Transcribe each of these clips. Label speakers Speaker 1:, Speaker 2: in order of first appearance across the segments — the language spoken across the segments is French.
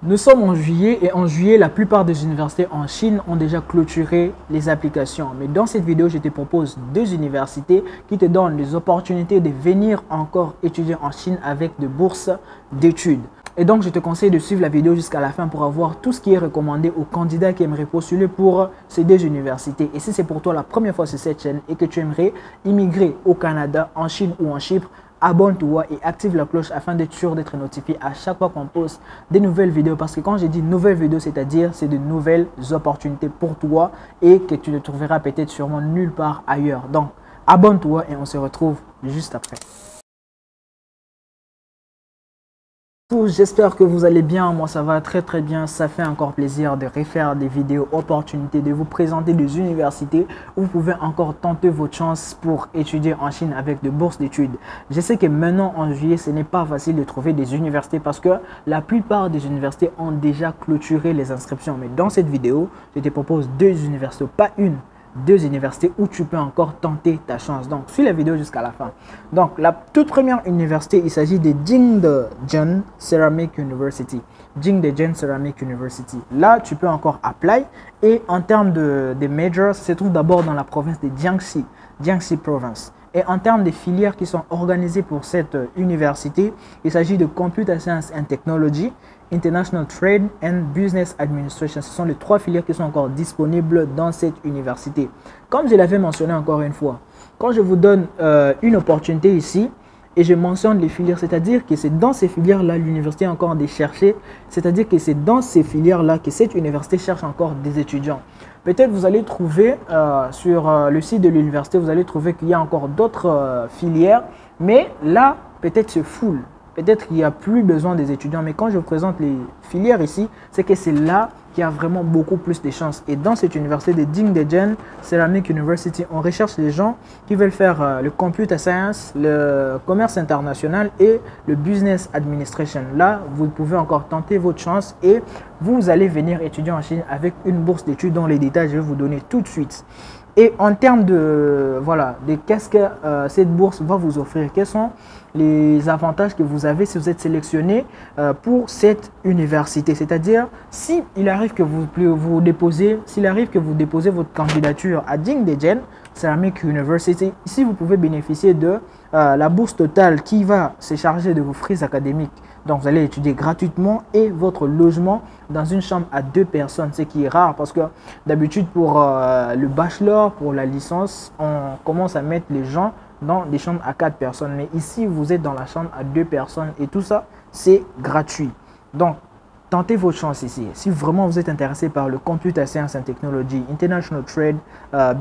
Speaker 1: Nous sommes en juillet et en juillet, la plupart des universités en Chine ont déjà clôturé les applications. Mais dans cette vidéo, je te propose deux universités qui te donnent les opportunités de venir encore étudier en Chine avec des bourses d'études. Et donc, je te conseille de suivre la vidéo jusqu'à la fin pour avoir tout ce qui est recommandé aux candidats qui aimeraient postuler pour ces deux universités. Et si c'est pour toi la première fois sur cette chaîne et que tu aimerais immigrer au Canada, en Chine ou en Chypre, abonne-toi et active la cloche afin d'être sûr d'être notifié à chaque fois qu'on poste des nouvelles vidéos. Parce que quand je dis nouvelles vidéos, c'est-à-dire c'est de nouvelles opportunités pour toi et que tu ne trouveras peut-être sûrement nulle part ailleurs. Donc, abonne-toi et on se retrouve juste après. J'espère que vous allez bien, moi ça va très bien, ça fait encore plaisir de refaire des vidéos opportunités, de vous présenter des universités où vous pouvez encore tenter votre chance pour étudier en Chine avec de bourses d'études. Je sais que maintenant en juillet ce n'est pas facile de trouver des universités parce que la plupart des universités ont déjà clôturé les inscriptions, mais dans cette vidéo je te propose deux universités, pas une, deux universités où tu peux encore tenter ta chance. Donc, suis la vidéo jusqu'à la fin. Donc, la toute première université, il s'agit de Jingdezhen Ceramic University. Jingdezhen Ceramic University. Là, tu peux encore apply. Et en termes de majors, ça se trouve d'abord dans la province de Jiangxi Province. Et en termes de filières qui sont organisées pour cette université, il s'agit de Computer Science and Technology, International Trade and Business Administration. Ce sont les trois filières qui sont encore disponibles dans cette université. Comme je l'avais mentionné encore une fois, quand je vous donne une opportunité ici et je mentionne les filières, c'est-à-dire que c'est dans ces filières-là l'université a encore des chercher, c'est-à-dire que c'est dans ces filières-là que cette université cherche encore des étudiants. Peut-être vous allez trouver sur le site de l'université, vous allez trouver qu'il y a encore d'autres filières, mais là, peut-être c'est full. Peut-être qu'il n'y a plus besoin des étudiants, mais quand je vous présente les filières ici, c'est que c'est là qu'il y a vraiment beaucoup plus de chances. Et dans cette université de Jingdezhen Ceramic University, on recherche les gens qui veulent faire le computer science, le commerce international et le business administration. Là, vous pouvez encore tenter votre chance et vous allez venir étudier en Chine avec une bourse d'études dont les détails je vais vous donner tout de suite. Et en termes de, voilà, de qu'est-ce que cette bourse va vous offrir, quels sont les avantages que vous avez si vous êtes sélectionné pour cette université. C'est-à-dire, s'il arrive que vous déposez votre candidature à Jingdezhen Ceramic University, ici vous pouvez bénéficier de la bourse totale qui va se charger de vos frais académiques. Donc, vous allez étudier gratuitement et votre logement dans une chambre à 2 personnes, ce qui est rare parce que d'habitude pour le bachelor, pour la licence, on commence à mettre les gens dans des chambres à 4 personnes. Mais ici, vous êtes dans la chambre à 2 personnes et tout ça, c'est gratuit. Donc, tentez votre chance ici. Si vraiment vous êtes intéressé par le Computer Science and Technology, International Trade,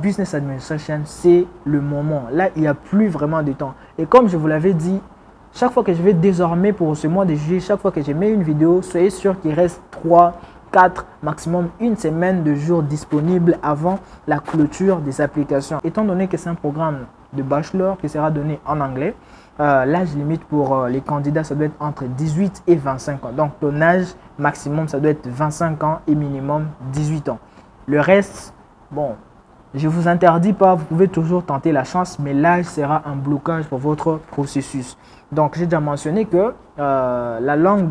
Speaker 1: Business Administration, c'est le moment. Là, il n'y a plus vraiment de temps. Et comme je vous l'avais dit, chaque fois que je vais désormais pour ce mois de juillet, chaque fois que je mets une vidéo, soyez sûr qu'il reste 3, 4, maximum une semaine de jours disponibles avant la clôture des applications. Étant donné que c'est un programme de bachelor qui sera donné en anglais, l'âge limite pour les candidats, ça doit être entre 18 et 25 ans. Donc ton âge maximum, ça doit être 25 ans et minimum 18 ans. Le reste, bon, je ne vous interdis pas, vous pouvez toujours tenter la chance, mais l'âge sera un blocage pour votre processus. Donc, j'ai déjà mentionné que la langue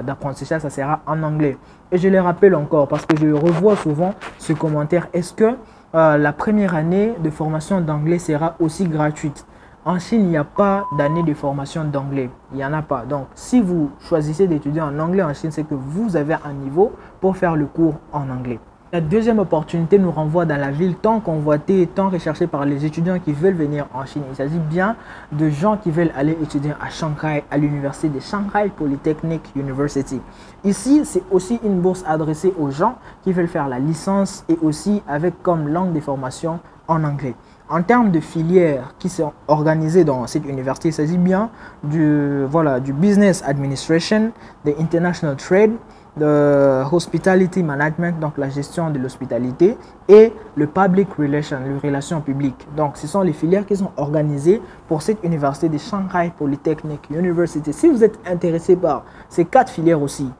Speaker 1: d'apprentissage, ça sera en anglais. Et je le rappelle encore parce que je revois souvent ce commentaire. Est-ce que la première année de formation d'anglais sera aussi gratuite? En Chine, il n'y a pas d'année de formation d'anglais. Il n'y en a pas. Donc, si vous choisissez d'étudier en anglais en Chine, c'est que vous avez un niveau pour faire le cours en anglais. La deuxième opportunité nous renvoie dans la ville tant convoitée et tant recherchée par les étudiants qui veulent venir en Chine. Il s'agit bien de gens qui veulent aller étudier à Shanghai, à l'université de Shanghai Polytechnic University. Ici, c'est aussi une bourse adressée aux gens qui veulent faire la licence et aussi avec comme langue de formation en anglais. En termes de filières qui sont organisées dans cette université, il s'agit bien du Business Administration, de International Trade, de Hospitality Management, donc la gestion de l'hospitalité, et le Public Relations, les relations publiques. Donc, ce sont les filières qui sont organisées pour cette université de Shanghai Polytechnic University. Si vous êtes intéressé par ces 4 filières aussi,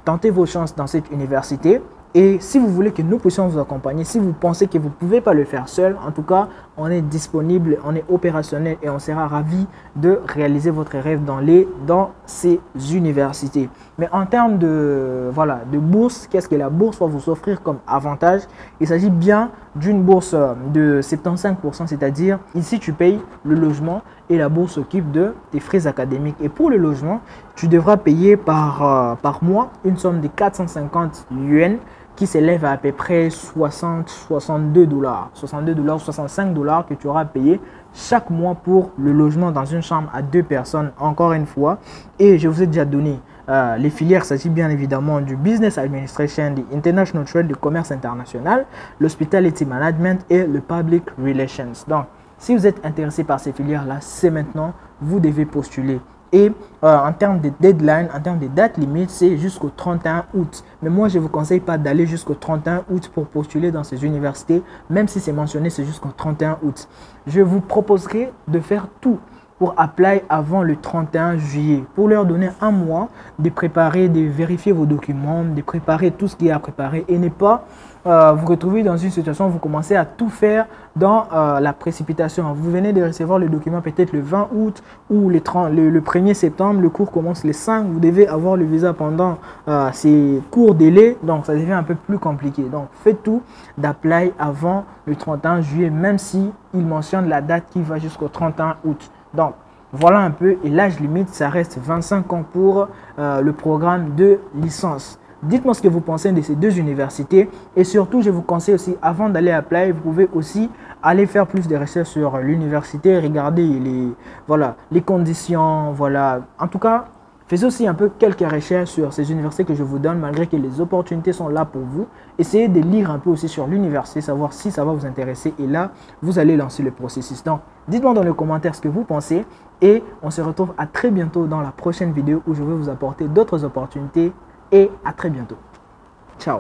Speaker 1: tentez vos chances dans cette université. Et si vous voulez que nous puissions vous accompagner, si vous pensez que vous ne pouvez pas le faire seul, en tout cas, on est disponible, on est opérationnel et on sera ravi de réaliser votre rêve dans ces universités. Mais en termes de bourse, qu'est-ce que la bourse va vous offrir comme avantage? Il s'agit bien d'une bourse de 75%, c'est-à-dire ici tu payes le logement et la bourse s'occupe de tes frais académiques. Et pour le logement, tu devras payer par mois une somme de 450 yuan qui s'élève à peu près 62 dollars, 65 dollars que tu auras payé chaque mois pour le logement dans une chambre à 2 personnes, encore une fois. Et je vous ai déjà donné les filières, il s'agit bien évidemment du Business Administration, du International Trade, du commerce international, l'Hospitality Management et le Public Relations. Donc, si vous êtes intéressé par ces filières-là, c'est maintenant, vous devez postuler. Et en termes de deadline, en termes de date limite, c'est jusqu'au 31 août. Mais moi, je ne vous conseille pas d'aller jusqu'au 31 août pour postuler dans ces universités, même si c'est mentionné, c'est jusqu'au 31 août. Je vous proposerai de faire tout pour apply avant le 31 juillet, pour leur donner un mois de préparer, de vérifier vos documents, de préparer tout ce qui est à préparer et ne pas vous retrouver dans une situation où vous commencez à tout faire dans la précipitation. Vous venez de recevoir le document peut-être le 20 août ou le 1er septembre, le cours commence le 5, vous devez avoir le visa pendant ces courts délais, donc ça devient un peu plus compliqué. Donc faites tout d'apply avant le 31 juillet, même si il mentionne la date qui va jusqu'au 31 août. Donc, voilà un peu. Et l'âge limite, ça reste 25 ans pour le programme de licence. Dites-moi ce que vous pensez de ces deux universités. Et surtout, je vous conseille aussi, avant d'aller apply, vous pouvez aussi aller faire plus de recherches sur l'université, regarder les conditions. Voilà. En tout cas, faites aussi un peu quelques recherches sur ces universités que je vous donne, malgré que les opportunités sont là pour vous. Essayez de lire un peu aussi sur l'université, savoir si ça va vous intéresser. Et là, vous allez lancer le processus. Donc, dites-moi dans les commentaires ce que vous pensez. Et on se retrouve à très bientôt dans la prochaine vidéo où je vais vous apporter d'autres opportunités. Et à très bientôt. Ciao.